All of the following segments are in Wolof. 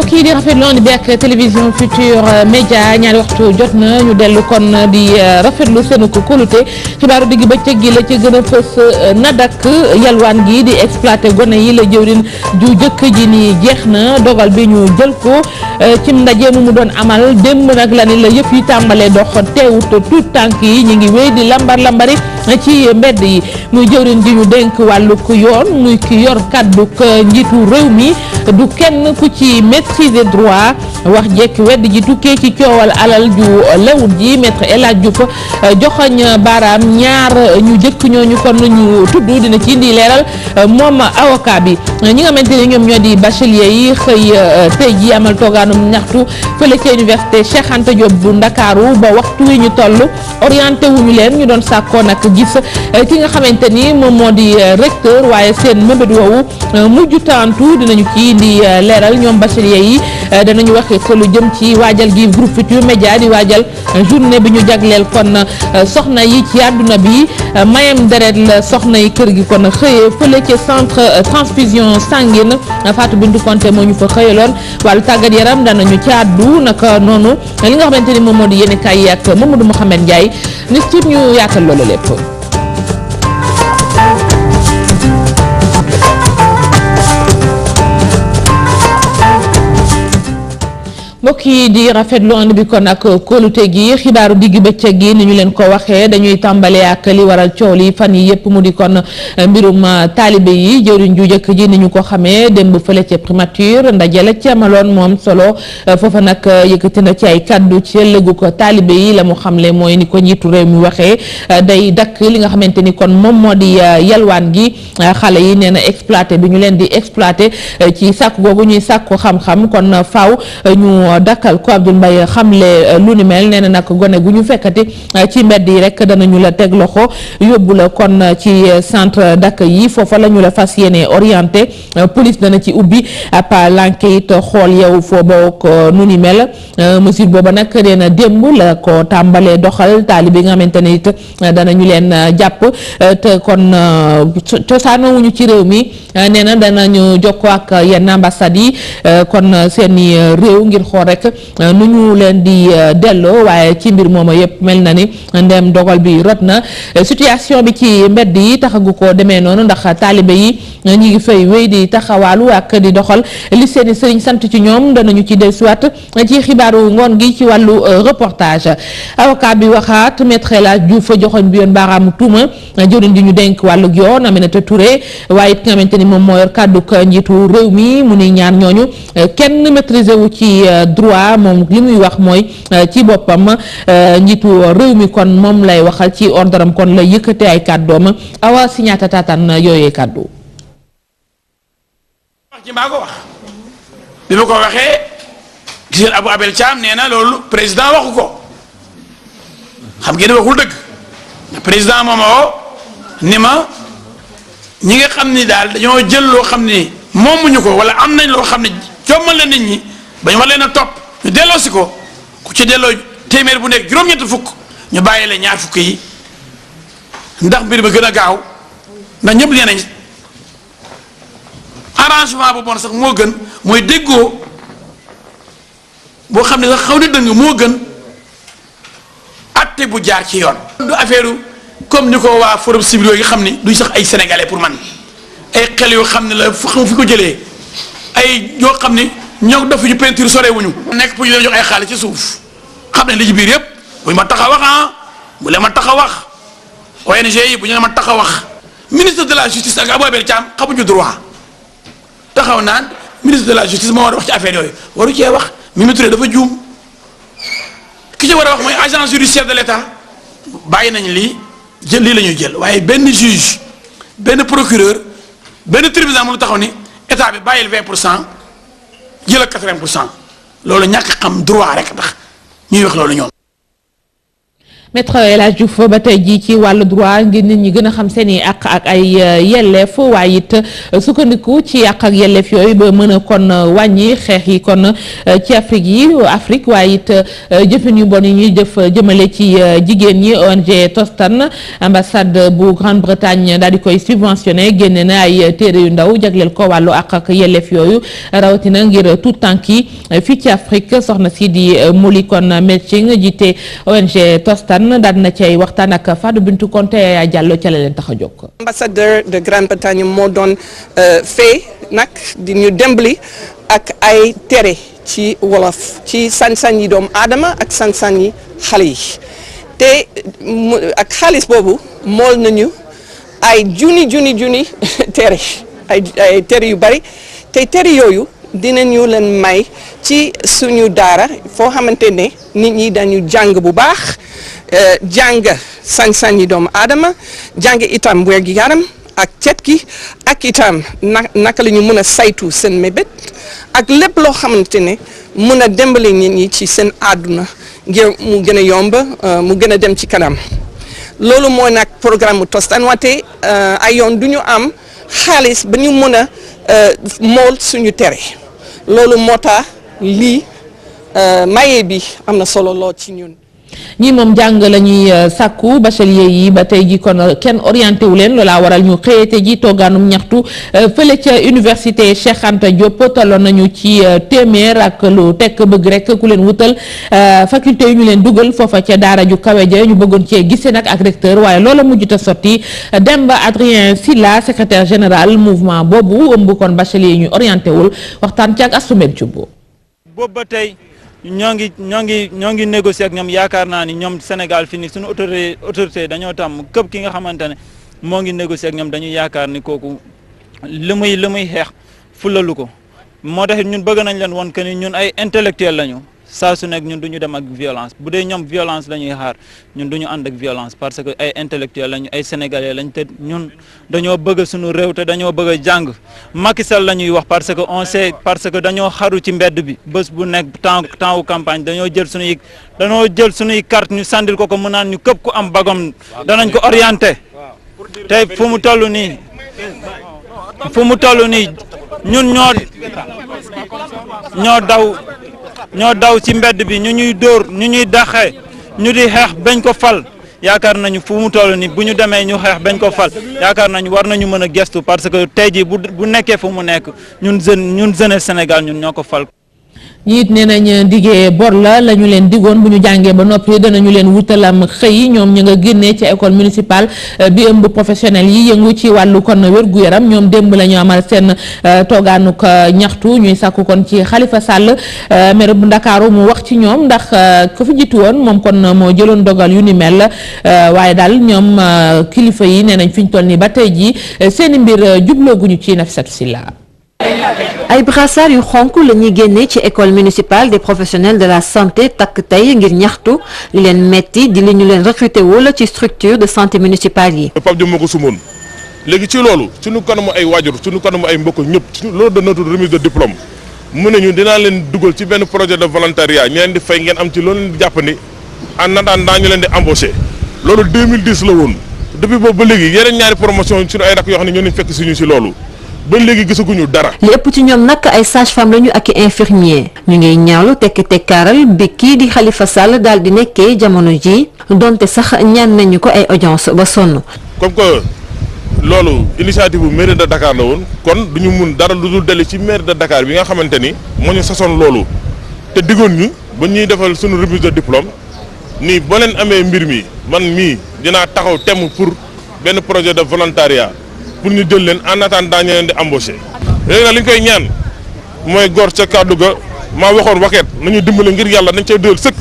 mbokk yi di rafetlu woon bi ak télévision Futurs Médias ñaari waxtu jot na ñu dellu kon di rafetlu seen ko kóolute xibaaru digg bëccëg gi la ca gën a fës nadak yalwaan gi di exploité gone yi la jëwrin ju jëkk ji ni jeex na dogal bi ñu jël ko ci ndaje mu doon amal démb nag la ni la yëf yi tàmbalee dox teewut tuut tànk yi ñu ngi wéy di lambari ci mbedd yi muy jëwrin ji ñu dénk wàllug yoon muy ki yor kàdduk njiitu réew mi du kenn ku ci maîtriser droit wax jekk wedd ji tukkee ci coowal alal ju lewut ji maître El Hadj Diouf joxoñ baaraam ñaar ñu jëkk ñooñu kon ñu tudd dina ci indi leeral moom avocat bi ñi nga xamante ni ñoom ñoo di bachelier yi xëy tey ji amal toogaanum ñaxtu fële ca université Cheikh Anta Diop bu Ndakaaru ba waxtu wi ñu toll orienté wuñu leen ñu doon sàkkoo nag gis ki nga xamante ni moom moo di recteur waaye seen mébét woowu mujj tantu dinañu ci indi leeral ñoom bachelier yi danañu wax ko lu jëm ci waajal gi groupe Futurs Médias di waajal journée bi ñu jagleel kon soxna yi ci àdduna bi mayam deret la soxna yi kër gi kon xëyee fële ca centre transfusion sanguine Fatou Bintou Konté moo ñu fa xëyaloon wàllu tàggat yaram danañu ci àddu naka noonu li nga xamante ni moom moo di yéen kay ak Mamadou Mouhamed Ndiaye nit ci ñu yaatal loolu lépp. mbokk yi di rafetlu ànd bi kon ak kóolute gi xibaaru digg bëccëg gi ni ñu leen ko waxee dañuy tàmbale ak li waral coow li fan yi yëpp mu di kon mbirum taalibe yi jëwriñ ju jëkk ji ni ñu ko xamee démb fële ca primature ndaje la ci amaloon moom solo foofa nag yëkkati na ci ay kaddu ci ëllëgu ko taalibe yi la mu xamle mooy ni ko njiitu réew mi waxee day dakk li nga xamante ni kon moom moo di yalwaan gi xale yi nee na exploité bi ñu leen di exploité ci sàkku googu ñuy sàkku xam-xam kon faaw ñu dakkal ko Abdoul Mbaye xamle lu ni mel nee na nag gone gu ñu fekkati ci mbedd yi rek danañu la teg loxo yóbbu la kon ci centre d'accueil yi foofa la ñu la fas yéene orienté police dana ci ubbi ab l'enquête xool yow foo boog nu ni mel mesure booba nag nee na démb la ko tàmbalee doxal taalibe nga xamante ne it danañu leen jàpp te kon cosaanowuñu ci réew mi nee na danañu jokkoo ak yenn ambassades yi kon seeni réew ngir xool rek nu ñu leen di delloo waaye ci mbir mooma yëpp mel na ni ndem dogal bi rot na situation bi ci mbedd yi taxagu ko demee noonu ndax taalibe yi ñi ngi fay wéy di taxawaalu ak di doxal li seeni sëriñ sant ci ñoom danañu ci dellusiwaat ci xibaaru ngoon gi ci wàllu reportage avocat bi waxaat maître El Hadj Diouf joxoñ bi yoon baaraamu tuuma jëriñ di ñu dénk wàllu yoon Aminata Touré waaye it nga xamante ni moom moo yor kàdduk njiitu réew mi mu ni ñaar ñooñu kenn maîtriser wu ci droit moom li muy wax mooy ci boppam njiitu réew mi kon moom lay waxal ci ordre am kon la yëkkate ay kàddoom awa si ñaata taataan yooyee kàddu. wax ci maa ko wax bi ma ko waxee gis ngeen Abou Abel Thiam nee na loolu président waxu ko xam ngeen waxul dëgg président moom woo ni ma ñi nga xam ni daal dañoo jël loo xam ni moomuñu ko wala am nañ loo xam ne jommal la nit ñi ba ñu war leen a topp ñu delloosi ko ku ci delloo téeméer bu nekk juróom-ñetti fukk ñu bàyyi la ñaar fukk yi ndax mbir ba gën a gaaw ndax ñëpp nee nañ arrangement bu bon sax moo gën mooy déggoo boo xam ne sax xaw na dëng moo gën atte bu jaar ci yoon. du affaire comme ni ko waa forum civil yi nga xam ni duñ sax ay sénégalais pour man ay xel yoo xam ne la fu xam fi ko jëlee ay yoo xam ni. ñoo def ñu peinture sore wuñu nekk pour ñu leen jox ay xaalis ci suuf xam ne li ci biir yëpp bu ñu ma tax a wax bu leen ma tax a wax ONG yi bu ñu leen ma tax a wax ministre de la justice ak Abou Abel Thiam xamuñu droit taxaw naan ministre de la justice moo war a wax ci affaire yooyu waru cee wax Mimi Touré dafa juum ki ci war a wax mooy agent judiciaire de l'État bàyyi nañ lii jël lii la ñuy jël waaye benn juge benn procureur benn tribunal mënu taxaw ni état bi bàyyil 20% jël ak 80% loolu ñàkk xam droit rek tax ñuy wax loolu ñoom. Maître El Hadj Diouf ba tey jii ci wàllu droit ngir nit ñi gën a xam seen i àq ak ay yelleef waaye it sukkandiku ci àq ak yelleef yooyu ba mën a kon wàññi xeex yi kon ci Afrique waaye it jëfin yu bon yi ñuy jëf jëmale ci jigéen ñi. ONG Tostan ambassade bu Grande-Bretagne daal di koy subventionné génne na ay téere yu ndaw jagleel ko wàllu àq ak yelleef yooyu rawatina ngir tout tànk yi fii ci Afrique soxna si di Molly kon Melching jiite ONG Tostan daal na ci ay waxtaan ak Fadou Bintou Konté Yaya Diallo ca la leen tax a jóg. Ambassadeur de Grande-Bretagne moo doon fee nag di ñu dembali ak ay tere ci wolof ci sañ-sañ yi doomu aadama ak sañ-sañ yi xale yi te ak xaalis boobu mool nañu ay junni tere ay tere yu bari te tere yooyu dinañu leen may ci suñu daara foo xamante ne nit ñi dañu jàng bu baax jàng sañ-sañ yi doomu aadama jàng itam wér gi yaram ak cet gi ak itam naka la ñu mën a saytu seen mébét ak lépp loo xamante ne mën a dimbali nit ñi ci seen àdduna ngir mu gën a yomb mu gën a dem ci kanam loolu mooy nag programme mu Tostan wante ay yoon du ñu am xaalis ba ñu mën a mool suñu tere loolu moo tax lii maye bi am na solo lool ci ñun. ñii moom jàng la ñuy sàkku bachelier yi ba tey ji kon kenn orienté wu leen loolaa waral ñu xëyete ji toogaanum ñaxtu fële ca université Cheikh Anta Diop tolloon nañu ci téeméer ak lu tekk bëgg rek ku leen wutal faculté yu ñu leen dugal foofa ca daara ju kawe ja ñu bëggoon cee gisee nag ak recteur waaye loola mujjut a sotti Demba Adrien Sylla secrétaire général mouvement boobu ëmb kon bachelier yi ñu orienté wul waxtaan ci ak Assoumel Thioub. boobu ba tey ñoo ngi négocier ak ñoom yaakaar naa ni ñoom Sénégal fi ni suñu autorité dañoo tàmm képp ki nga xamante ne moo ngi négocier ak ñoom dañuy yaakaar ni kooku li muy xeex fulalu ko moo tax ñun bëgg nañ leen won que ni ñun ay intellectuel lañu saa su nekk ñun du ñu dem ak violence bu dee ñoom violence la ñuy xaar ñun du ñu ànd ak violence parce que ay intellectuel lañu ay sénégalais lañ te ñun dañoo bëgg suñu réew te dañoo bëgg a jàng Macky Sall la ñuy wax parce que on sait parce que dañoo xaru ci mbedd bi bés bu nekk temps wu campagne dañoo jël suñuy carte ñu sandil ko mu naan ñu képp ku am bagom danañ ko orienté te fu mu toll nii ñun ñoo daw ci mbedd bi ñu ñuy dóor ñu ñuy daxee ñu di xeex bañ ko fal yaakaar nañu fu mu toll ni bu ñu demee ñu xeex bañ ko fal yaakaar nañu war nañu mën a gestu parce que tey jii bu nekkee fu mu nekk ñun jeunesse Sénégal ñun ñoo ko fal. ñi it nee nañ diggee bor la ñu leen digoon bu ñu jàngee ba noppi danañu leen wutalam xëy ñoom ñu nga génnee ci école municipale bi ëmb professionnel yi yëngu ci wàllu kon wér-gu-yaram ñoom démb la ñu amal seen toogaanuk ñaxtu ñuy sàkku kon ci Khalifa Sall maire bu Ndakaaru mu wax ci ñoom ndax ku fi jiitu woon moom kon moo jëloon dogal yu ni mel waaye daal ñoom kilifa yi nee nañ fi ñu toll nii ba tey jii seeni mbir jublooguñu ci Nafissatou Sylla. ay brassard yu xonk la ñuy génnee ci école municipale des professionnels de la santé takk tey ngir ñaxtu li leen metti di li ñu leen recruté wala ci structure de santé municipale yi. Pape Diop moo ko sumoon léegi ci loolu suñu kanamu ay waajur suñu kanamu ay mbokk ñëpp loolu de notre remise de diplôme mu ne ñu dinaa leen dugal ci benn projet de volontariat ñu leen di fay ngeen am ci loolu leen di jàppandi en attendant ñu leen di embauché loolu 2010 la woon depuis boobu ba léegi yeneen ñaari promotion suñu ay rak yoo xam ne ñoo leen fekk suñu si loolu. ba léegi gisaguñu dara. li ëpp ci ñoom nag ay sage-femme lañu ak infirmier ñu ngi ñaawlu tekkaaral bi kii di Khalifa Sall daal di nekkee jamono ji donte sax ñaan nañu ko ay audience ba sonn. comme que loolu initiative bu mairie de Dakar la woon kon duñu mun dara lu dul dellu ci mairie de Dakar bi nga xamante ni moo ñu sasoon loolu te diggoon ñu ba ñuy defal suñu remise de diplôme nii boo leen amee mbir mi man mii dinaa taxaw temm pour benn projet de volontariat. pour ñu jël leen en attendant ñu leen di embauché léegi nag li ñu koy ñaan mooy góor ca kàddu ga maa waxoon waxeet nañu dimbale ngir yàlla nañ cay dël sëkk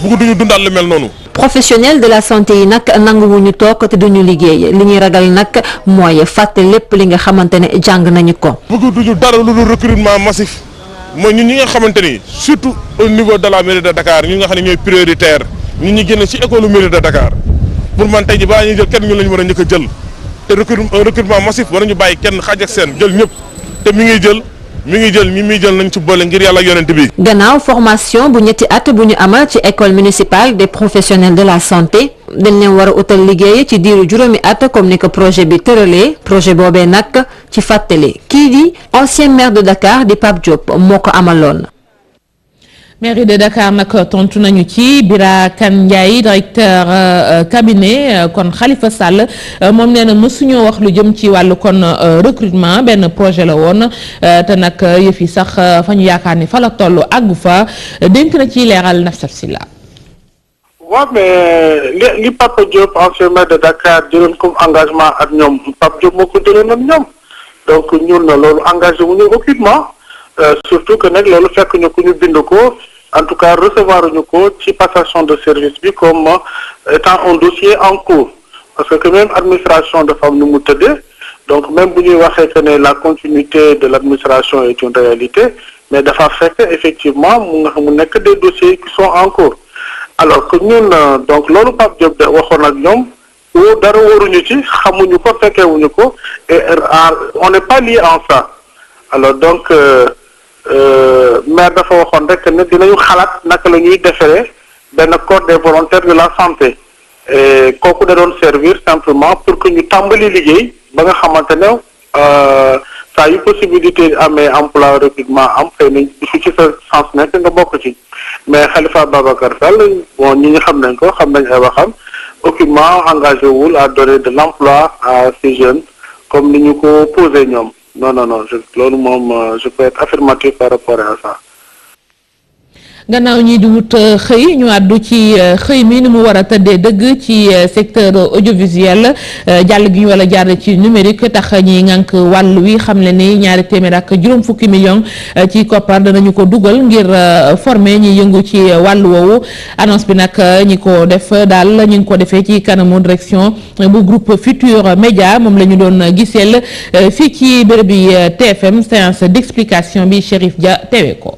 bugg duñu dundaat lu mel noonu. professionnel de la santé yi nag nanguwuñu toog te duñu liggéey li ñuy ragal nag mooy fàtte lépp li nga xamante ne jàng nañu ko. bugg duñu dara lu dul recrutement massif mooy ñun ñi nga xamante ni surtout au niveau de la mairie de Dakar ñi nga xam ne ñooy prioritaire ñun ñi génn ci école mairie de Dakar pour man tey ji balaa ñuy jël kenn ñu lañu war a njëkk a jël. te recrutement massif war nañu bàyyi kenn xaaj ak seen jël ñëpp te mi ngi jël mi ngi jël ñi muy jël nañ ci boole ngir yàlla yonent bi. gannaaw formation bu ñetti at bu ñu amal ci école municipale des professionnels de la santé dañ leen war a utal liggéey ci diiru juróomi at comme ni ko projet bi tëralee projet boobee nag ci fàttali kii di ancien maire de Dakar di Pape Diop moo ko amaloon. mairie de Dakar nag tontu nañu ci Bira Kane Ndiaye directeur cabinet kon Khalifa Sall moom nee na mësuñoo wax lu jëm ci wàllu kon recrutement benn projet la woon te nag yëf yi sax fa ñu yaakaar ni fa la toll àggu fa dénk na ci leeral Nafsat Silla. waaw mais li Papa Diop ancien maire de Dakar jëloon comme engagement ak ñoom Papa Diop moo ko jëloon ak ñoom donc ñun loolu engagé wu ñu aucunement surtout que nag loolu fekk ñu ku ñu bind ko. En tout cas recevoir ñu ko ci passation de service bi comme étant un dossier en cours parce que même administration dafa am nu mu tëddee donc même bu ñuy waxee que ne la continuité de l'administration est une réalité mais dafa fekk effectivement mu nekk des dossiers qui sont en cours alors que ñun donc loolu Pape Diop de waxoon ak ñoom dara wóoruñu ci xamuñu ko fekkewuñu ko et on n'est pas lié en ça alors donc maire dafa waxoon rek ne dinañu xalaat naka la ñuy defaree benn corps des volontaires de la santé et kooku da doon servir simplement pour que ñu tàmbali liggéey ba nga xamante ne saa yu possibilité amee emploi recrutement am xëy na su ci sa sens nekk nga bokk ci mais Khalifa Babacar Sall bon ñi nga xam nañ ko xam nañ ay waxam aucunement engagé wul à donner de l'emploi à ces jeunes comme ni ñu ko posé ñoom. non loolu moom je peux être affirmatif par rapport à ça. gannaaw ñi di wut xëy ñu àddu ci xëy mi ni mu war a tëddee dëgg ci secteur audiovisuel jàll gi ñu wala jaar ci numérique tax ñi ngànk wàll wi xam le ni ñaari téeméer ak juróom fukki millions ci koppar danañu ko dugal ngir former ñi yëngu ci wàll woowu annonce bi nag ñi ko def daal ñu ngi ko defee ci kanamu direction bu groupe Futur Média moom la ñu doon giseel fii ci béréb bi TFM séance d'explication bi Chérif Dia teewee ko.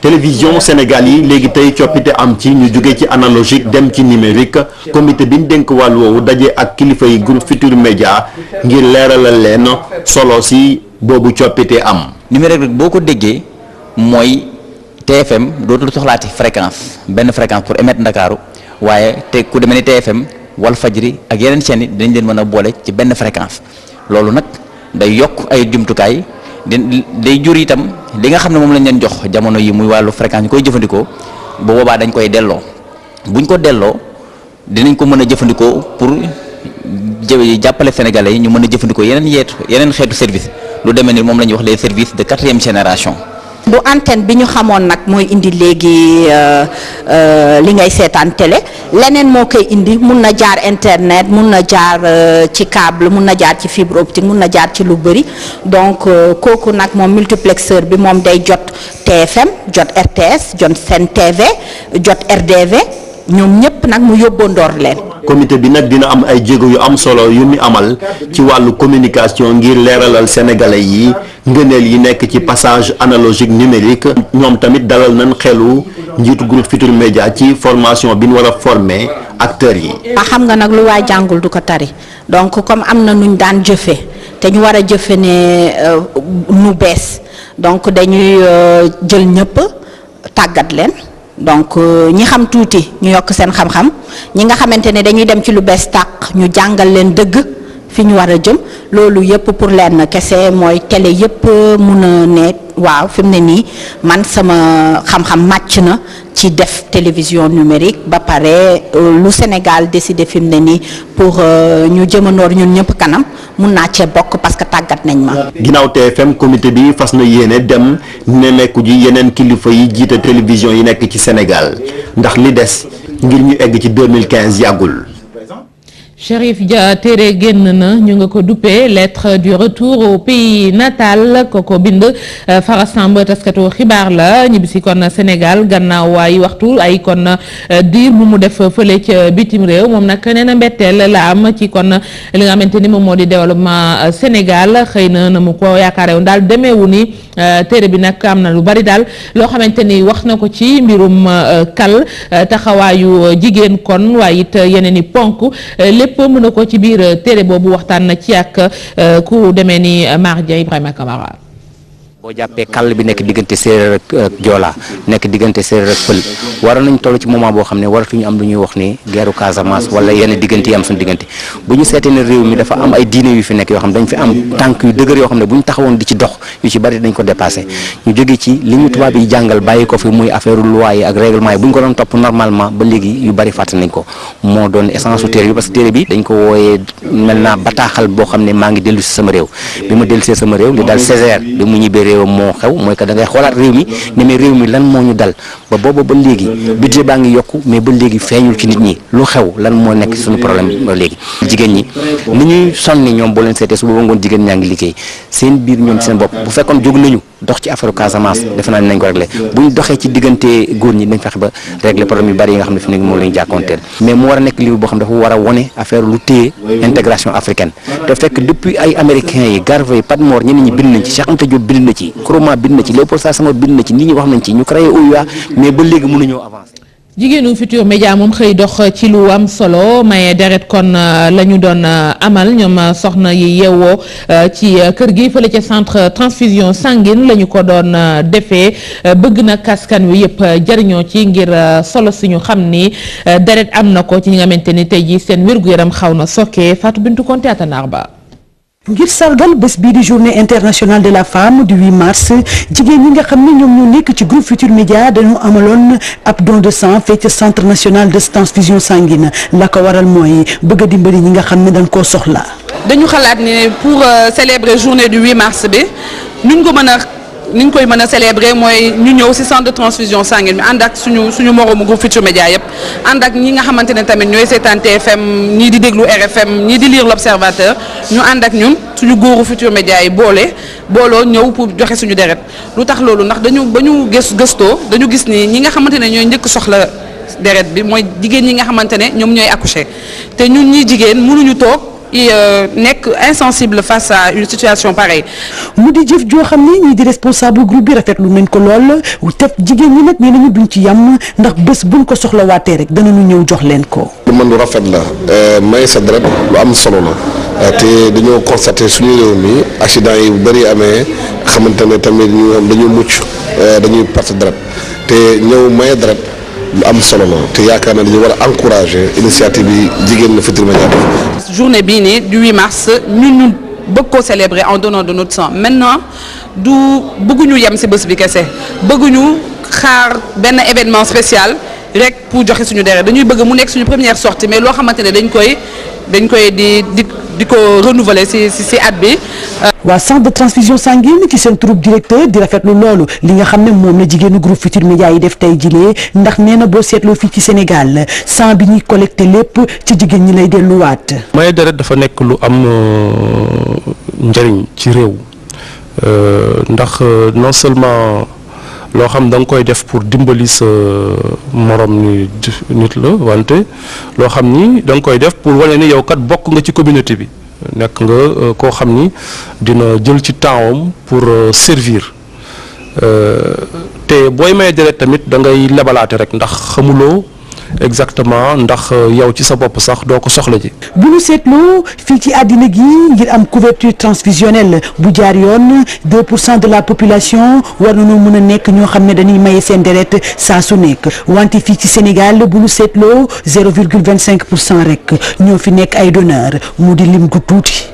télévision Sénégal yi léegi tey coppite am ci ñu jóge ci analogique dem ci numérique comité bi ñu dénk wàll woowu daje ak kilifa yi groupe Futur Média ngir leeralal leen solo si boobu coppite am. numérique rek boo ko déggee mooy TFM dootul soxlaati fréquence benn fréquence pour émettre Ndakaaru waaye te ku demee ni TFM Walfadjri ak yeneen chaînes yi dañ leen mën a boole ci benn fréquence loolu nag day yokk ay jumtukaay. day jur itam li nga xam ne moom lañ leen jox jamono yi muy wàllu fréquence ñu koy jëfandikoo bu boobaa dañ koy delloo buñ ko delloo dinañ ko mën a jëfandikoo pour jàppale sénégalais yi ñu mën a jëfandikoo yeneen xeetu service lu demee ni moom la ñuy wax les services de 4e génération. bu antenne bi ñu xamoon nag mooy indi léegi li ngay seetaan télé leneen moo koy indi mun na jaar internet mun na jaar ci câble mun na jaar ci fibre optique mun na jaar ci lu bëri donc kooku nag moom multiplexeur bi moom day jot TFM jot RTS jot Sen TV jot RDV ñoom ñëpp nag mu yóbbandoor leen. comité bi nag dina am ay jéego yu am solo yu mu amal ci wàllu communication ngir leeralal sénégalais yi ngëneel yi nekk ci passage analogique numérique ñoom tamit dalal nañ xelu njiitu groupe Futur Média ci formation bi ñu war a former acteurs yi. xam nga nag lu waay jàngul du ko tari donc comme am na nuñ daan jëfe te ñu war a jëfe ne nu bees donc dañuy jël ñëpp tàggat leen. donc ñi xam tuuti ñu yokk seen xam-xam ñi nga xamante ne dañuy dem ci lu bees tàq ñu jàngal leen dëgg fi ñu war a jëm loolu yëpp pour leen kese mooy télé yëpp mun a ne waaw fi mu ne nii man sama xam-xam màcc na ci def télévision numérique ba pare lu Sénégal décidé fi mu ne nii pour ñu jëmandoor ñun ñëpp kanam mun naa cee bokk parce que tàggat nañ ma. ginnaaw TFM comité bi fas na yéene dem ne nekku ji yeneen kilifa yi jiite télévision yi nekk ci Sénégal ndax li des ngir ñu egg ci 2015 yàggul. Chérif Dia téere génn na ñu nga ko duppee lettre du retour au pays natal koko bind Fara Samb taskatu xibaar la ñibbisi kon Sénégal gannaaw ay waxtu ay kon diir bu mu def fële ca bitim réew moom nag nee na mbetteel la am ci kon li nga xamante ni moom moo di développement Sénégal xëy na mu ko yaakaarew daal demeewu ni téere bi nag am na lu bari daal loo xamante ni wax na ko ci mbirum kal taxawaayu jigéen kon waaye it yeneen i ponk lépp mën na ko ci biir téere boobu waxtaan na ci ak ku demee ni Mar Dia Ibrahima Camara. boo jàppee kàll bi nekk diggante séeréer ak Joola nekk diggante séeréer ak Pël waroon nañ toll ci moment boo xam ne waratuñu am lu ñuy wax ni guerru Casamance wala yenn diggante yi am suñu diggante bu ñu seetee ne réew mi dafa am ay diine yu fi nekk yoo xam ne dañ fi am tànk yu dëgër yoo xam ne bu ñu taxawoon di ci dox yu ci bari dañ ko dépassé ñu jóge ci li ñu tubaab yi jàngal bàyyi ko fi muy affaire loi yi ak règlement yi bu ñu ko doon topp normalement ba léegi yu bari fàtte nañ ko moo doon essence su téere bi parce que téere bi dañ ko wooyee mel naa bataaxal boo xam ne maa ngi dellu si sama réew bi ma dellu see sama réew li dal Césaire bi mu ñibbee réewam moo xew mooy que da ngay xoolaat réew mi ne mais réew mi lan moo ñu dal ba booba ba léegi budget baa ngi yokku mais ba léegi feeñul ci nit ñi lu xew lan moo nekk suñu problème ba léegi jigéen ñi ni ñuy sonni ñoom boo leen seetee su booba ngoon jigéen ñaa ngi liggéey seen biir ñoom seen bopp bu fekkoon jóg nañu dox ci affaire Casamance defe naa nañ ko réglé bu ñu doxee ci diggante góor ñi nañ fexe ba réglé problème yu bari yi nga xam ne fi nekk moom la ñu jàkkoonteel mais mu war a nekk livre boo xam dafa war a wone affaire lu téye intégration africaine te fekk depuis ay américains yi Garvey Padmore ñeneen ñi bind nañ ci Cheikh Anta Diop bind na ci Nkrumah bind na ci Léopold Sédar Senghor bind na ci nit ñi wax nañ ci ñu créé OUA mais ba léegi mënuñoo avancer. jigéenu Futurs Médias moom xëy dox ci lu am solo maye deret kon la ñu doon amal ñoom soxna yi yeewoo ci kër gi fële ca centre transfusion sanguine la ñu ko doon defee bëgg na askan wi yëpp jariñoo ci ngir solo si ñu xam ni deret am na ko ci ñi nga xamante ni tey jii seen wér-gu-yaram xaw na sokkee Fatou Bintou Konté Atanaar Ba. ngir sargal bés bii di journée internationale de la femme du 8 mars jigéen ñi nga xam ne ñoom ñoo nekk ci groupe Futurs Médias dañu amaloon ab don de sang fee ca centre national de transfusion sanguine la ko waral mooy bëgg a dimbali ñi nga xam ne dañ koo soxla. dañu xalaat ne pour célébrer journée du 8 mars bi ni ñu koy mën a célébrer mooy ñu ñëw ci centre de transfusion sanguine bi ànd ak suñu moroomu groupe Futurs Médias yëpp ànd ak ñi nga xamante ne tamit ñooy seetaan TFM ñii di déglu RFM ñii di lire l'Observateur ñu ànd ak ñun suñu góoru Futurs Médias yi booloo ñëw pour joxe suñu deret lu tax loolu ndax ba ñu gëstoo dañu gis ni ñi nga xamante ne ñooy njëkk soxla deret bi mooy jigéen ñi nga xamante ne ñoom ñooy accoucher te ñun ñi jigéen mënuñu toog nekk insensible face à une situation pareille. mu di jëf joo xam ne ñii di responsable groupe bi rafetlu nañ ko lool te jigéen ñi nag nee nañu duñ ci yam ndax bés buñ ko soxlawaatee rek danañu ñëw jox leen ko. lu mën lu rafet la may sa deret lu am solo la te dañoo constaté suñu réew mi accident yi bu bëri amee xamante ne tamit ñoom dañu mucc dañuy perte deret te ñëw may deret lu am solo la te yaakaar na dañu war a encourager initiative bi jigéen na Futurs Médias. journée bii nii du 8 mars ñun bëgg koo célébrer en donnant de notre sang maintenant du bëgguñu yem ci bés bi kese bëgguñu xaar benn événement spécial rek pour joxe suñu deret dañuy bëgg mu nekk suñu première sortie mais loo xamante ne dañ koy di ko renouveler ci at bi. waa centre de transfusion sanguine ci seen troupe directeur di rafetlu loolu li nga xam ne moom la jigéenu groupe Futurs Médias yi def tey jilee ndax nee na boo seetloo fii ci Sénégal sang bi ñuy collecté lépp ci jigéen ñi lay delluwaat. maye deret dafa nekk lu am njëriñ ci réew ndax non seulement loo xam da nga koy def pour dimbali sa morom ni nit la wante loo xam ni da nga koy def pour wane ni yow kat bokk nga ci communauté bi. nekk nga koo xam ni dina jël ci tempsam pour servir te booy may deret tamit da ngay lebalaate rek ndax xamuloo exactement ndax yow ci sa bopp sax doo ko soxla ji. bu ñu seetloo fii ci àddina gi ngir am couverture transfusionnelle bu jaar yoon 2% de la population war nañoo mën a nekk ñoo xam ne dañuy maye seen deret saa su nekk wante fii ci Sénégal bu ñu seetloo 0,25% rek ñoo fi nekk ay donneur mu di lim gu tuuti.